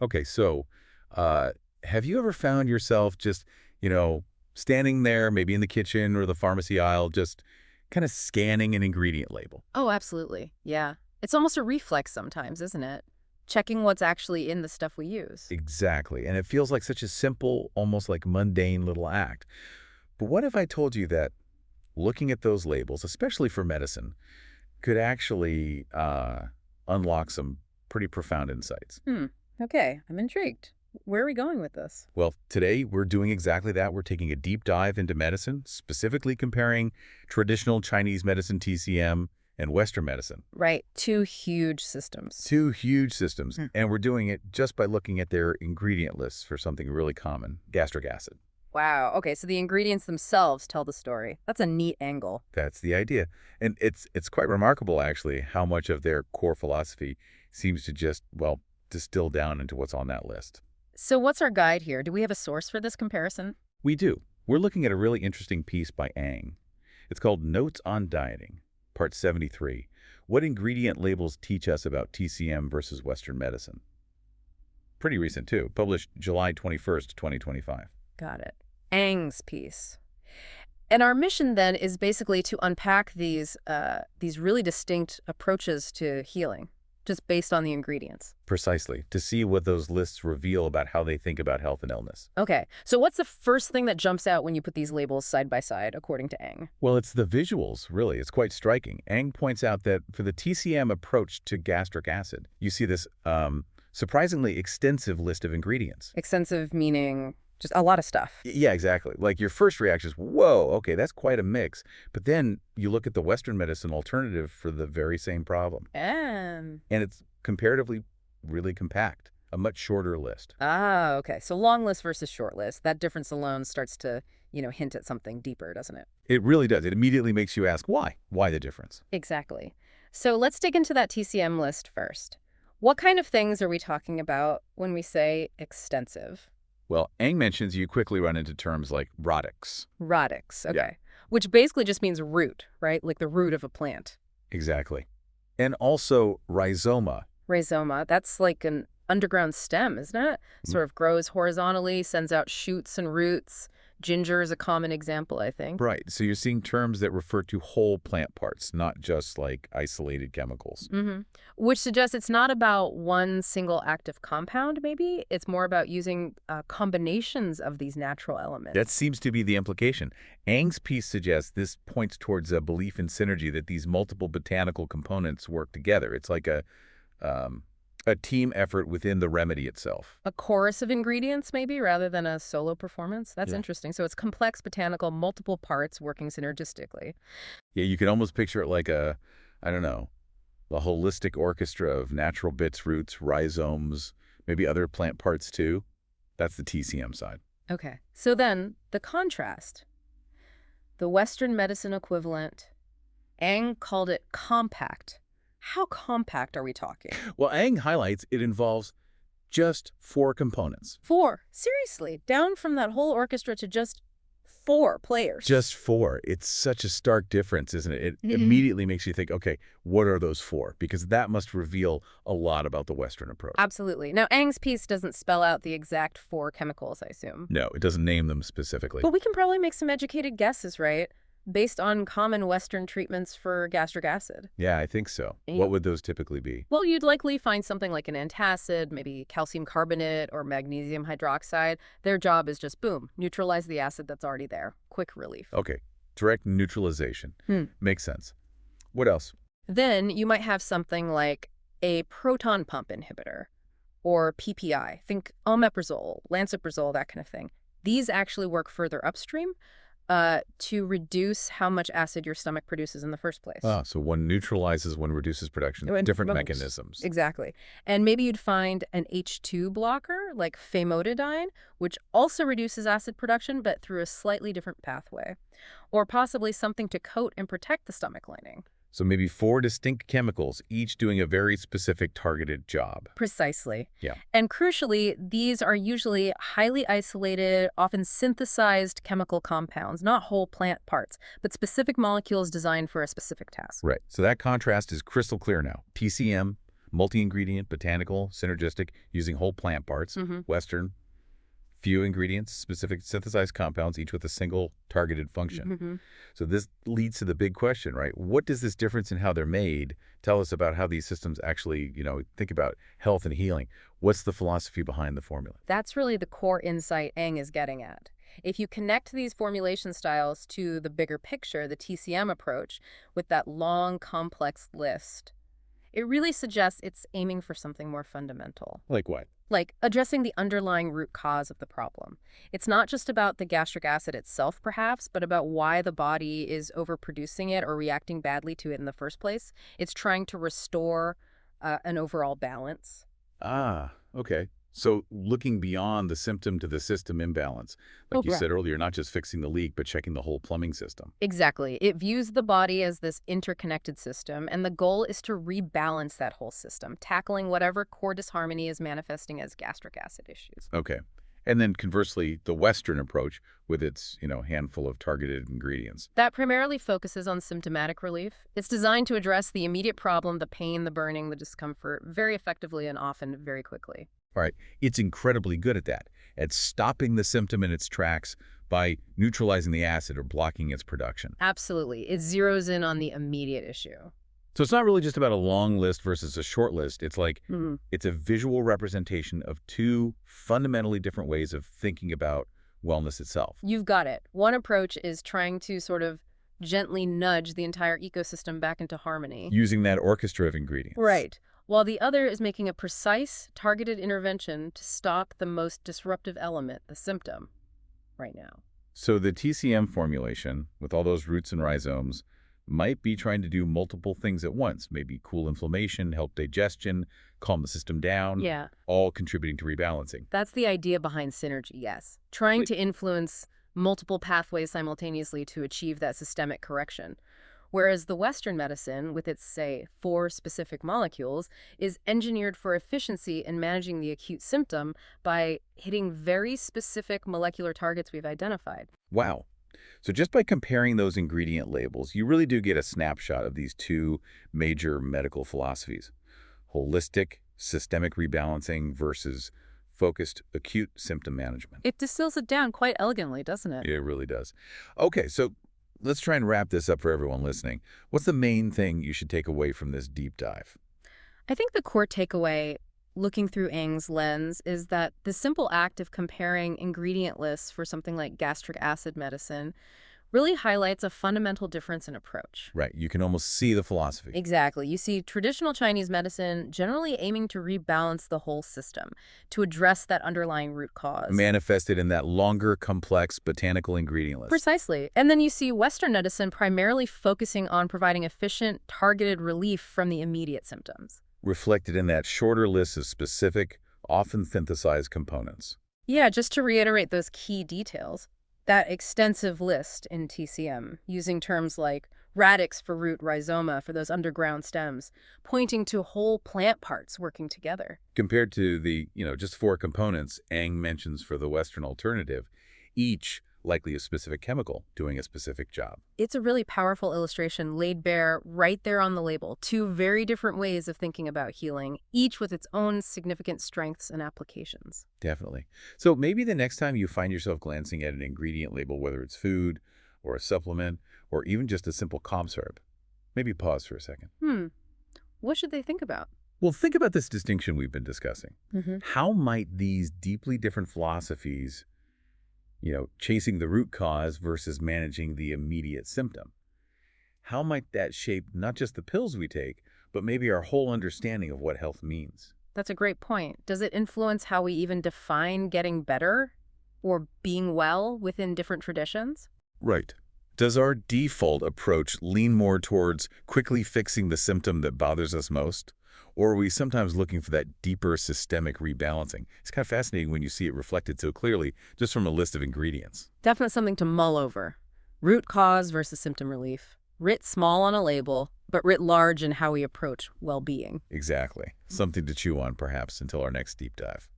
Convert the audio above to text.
Okay, so have you ever found yourself just, you know, standing there, maybe in the kitchen or the pharmacy aisle, just kind of scanning an ingredient label? Oh, absolutely. Yeah. It's almost a reflex sometimes, isn't it? Checking what's actually in the stuff we use. Exactly. And it feels like such a simple, almost like mundane little act. But what if I told you that looking at those labels, especially for medicine, could actually unlock some pretty profound insights? Hmm. Okay, I'm intrigued. Where are we going with this? Well, today we're doing exactly that. We're taking a deep dive into medicine, specifically comparing traditional Chinese medicine, TCM, and Western medicine. Right, two huge systems. Two huge systems, Hmm. and we're doing it just by looking at their ingredient lists for something really common, gastric acid. Wow. Okay, so the ingredients themselves tell the story. That's a neat angle. That's the idea. And it's quite remarkable, actually, how much of their core philosophy seems to just, well, distill down into what's on that list. So what's our guide here? Do we have a source for this comparison? We do. We're looking at a really interesting piece by Ang. It's called Notes on Dieting, Part 73. What ingredient labels teach us about TCM versus Western medicine? Pretty recent, too. Published July 21st, 2025. Got it. Ang's piece. And our mission then is basically to unpack these really distinct approaches to healing, just based on the ingredients. Precisely, to see what those lists reveal about how they think about health and illness. Okay, so what's the first thing that jumps out when you put these labels side by side, according to Ang? Well, it's the visuals, really. It's quite striking. Ang points out that for the TCM approach to gastric acid, you see this surprisingly extensive list of ingredients. Extensive meaning just a lot of stuff. Yeah, exactly. Like your first reaction is, whoa, okay, that's quite a mix. But then you look at the Western medicine alternative for the very same problem. And And it's comparatively really compact, a much shorter list. okay. So long list versus short list. That difference alone starts to, hint at something deeper, doesn't it? It really does. It immediately makes you ask, why? Why the difference? Exactly. So let's dig into that TCM list first. What kind of things are we talking about when we say extensive? Well, Ang mentions you quickly run into terms like rhotics. Rhotics, Yeah, okay. Which basically just means root, right? Like the root of a plant. exactly. And also rhizoma. Rhizoma, that's like an underground stem, isn't it? Mm, Sort of grows horizontally, sends out shoots and roots. Ginger is a common example, I think. right. So you're seeing terms that refer to whole plant parts, not just like isolated chemicals. Mm-hmm. Which suggests it's not about one single active compound, maybe. It's more about using combinations of these natural That elements. seems to be the implication. Ang's piece suggests this points towards a belief in synergy, that these multiple botanical components work together. It's like um, a team effort within the remedy itself. A chorus of ingredients, maybe, rather than a solo performance. That's Yeah. interesting. So it's complex botanical, multiple parts working synergistically. Yeah, you can almost picture it like I don't know, a holistic orchestra of natural bits, roots, rhizomes, maybe other plant parts too. That's the TCM side. Okay. So then, the contrast. The Western medicine equivalent, Ang called it compact. How compact are we talking? Well, Ang highlights it involves just 4 components. Four. Seriously, down from that whole orchestra to just four players. Just 4. It's such a stark difference, isn't it? It Mhm. immediately makes you think, okay, what are those 4? Because that must reveal a lot about the Western approach. Absolutely. Now, Ang's piece doesn't spell out the exact four chemicals, I assume. No, it doesn't name them specifically. But we can probably make some educated guesses, right? Based on common Western treatments for gastric acid. Yeah, I think so. Yeah. What would those typically be? Well, you'd likely find something like an antacid, maybe calcium carbonate or magnesium hydroxide. Their job is just, boom, neutralize the acid that's already there. Quick relief. Okay, direct neutralization. Hmm. Makes sense. What else? Then you might have something like a proton pump inhibitor or PPI. Think omeprazole, lansoprazole, that kind of thing. These actually work further upstream to reduce how much acid your stomach produces in the first place. Ah, so one neutralizes, one reduces production. And Different most- mechanisms. Exactly. And maybe you'd find an H2 blocker like famotidine, which also reduces acid production, but through a slightly different pathway. Or possibly something to coat and protect the stomach lining. So maybe 4 distinct chemicals, each doing a very specific targeted job. Precisely. Yeah. And crucially, these are usually highly isolated, often synthesized chemical compounds, not whole plant parts, but specific molecules designed for a specific task. Right. So that contrast is crystal clear now. TCM, multi-ingredient, botanical, synergistic, using whole plant parts. Hmm. Western, few ingredients, specific synthesized compounds, each with a single targeted function. Hmm. So this leads to the big question, right? What does this difference in how they're made tell us about how these systems actually, think about health and healing? What's the philosophy behind the formula? That's really the core insight Eng is getting at. If you connect these formulation styles to the bigger picture, the TCM approach, with that long, complex list, it really suggests it's aiming for something more fundamental, Like what? like addressing the underlying root cause of the problem. It's not just about the gastric acid itself, perhaps, but about why the body is overproducing it or reacting badly to it in the first place. It's trying to restore an overall balance. Ah, okay. So looking beyond the symptom to the system imbalance. Oh, Like you right. said earlier, not just fixing the leak, but checking the whole plumbing system. Exactly. It views the body as this interconnected system, and the goal is to rebalance that whole system, tackling whatever core disharmony is manifesting as gastric acid issues. Okay. And then conversely, the Western approach with its, handful of targeted ingredients. That primarily focuses on symptomatic relief. It's designed to address the immediate problem, the pain, the burning, the discomfort, very effectively and often very quickly. All right. It's incredibly good at that, at stopping the symptom in its tracks by neutralizing the acid or blocking its production. Absolutely. It zeroes in on the immediate issue. So it's not really just about a long list versus a short list. It's like Mhm. it's a visual representation of two fundamentally different ways of thinking about wellness itself. You've got it. One approach is trying to sort of gently nudge the entire ecosystem back into harmony. Using that orchestra of ingredients. Right. While the other is making a precise, targeted intervention to stop the most disruptive element, the symptom, right now. So the TCM formulation, with all those roots and rhizomes, might be trying to do multiple things at once. Maybe cool inflammation, help digestion, calm the system down, Yeah, all contributing to rebalancing. that's the idea behind synergy, yes. Trying Wait, to influence multiple pathways simultaneously to achieve that systemic correction. Whereas the Western medicine, with its, say, 4 specific molecules, is engineered for efficiency in managing the acute symptom by hitting very specific molecular targets we've identified. wow. So just by comparing those ingredient labels, you really do get a snapshot of these two major medical philosophies. Holistic, systemic rebalancing versus focused acute symptom management. It distills it down quite elegantly, doesn't it? It really does. Okay, so let's try and wrap this up for everyone listening. What's the main thing you should take away from this deep dive? I think the core takeaway, looking through Eng's lens, is that the simple act of comparing ingredient lists for something like gastric acid medicine really highlights a fundamental difference in approach. Right, you can almost see the philosophy. Exactly. You see, traditional Chinese medicine generally aiming to rebalance the whole system, to address that underlying root cause. Manifested in that longer, complex botanical ingredient list. Precisely. And then you see Western medicine primarily focusing on providing efficient, targeted relief from the immediate symptoms. Reflected in that shorter list of specific, often synthesized components. Yeah, just to reiterate those key details, that extensive list in TCM, using terms like radix for root, rhizoma for those underground stems, pointing to whole plant parts working together. Compared to the, just 4 components Ang mentions for the Western alternative, each likely a specific chemical doing a specific job. It's a really powerful illustration laid bare right there on the label. 2 very different ways of thinking about healing, each with its own significant strengths and applications. Definitely. So maybe the next time you find yourself glancing at an ingredient label, whether it's food or a supplement or even just a simple cough syrup, maybe pause for a second. What should they think about? Well, think about this distinction we've been discussing. Mm-hmm. How might these deeply different philosophies, chasing the root cause versus managing the immediate symptom, how might that shape not just the pills we take, but maybe our whole understanding of what health means? That's a great point. Does it influence how we even define getting better or being well within different traditions? Right. Does our default approach lean more towards quickly fixing the symptom that bothers us most? Or are we sometimes looking for that deeper systemic rebalancing? It's kind of fascinating when you see it reflected so clearly just from a list of ingredients. Definitely something to mull over. Root cause versus symptom relief. Writ small on a label, but writ large in how we approach well-being. Exactly. Something to chew on, perhaps, until our next deep dive.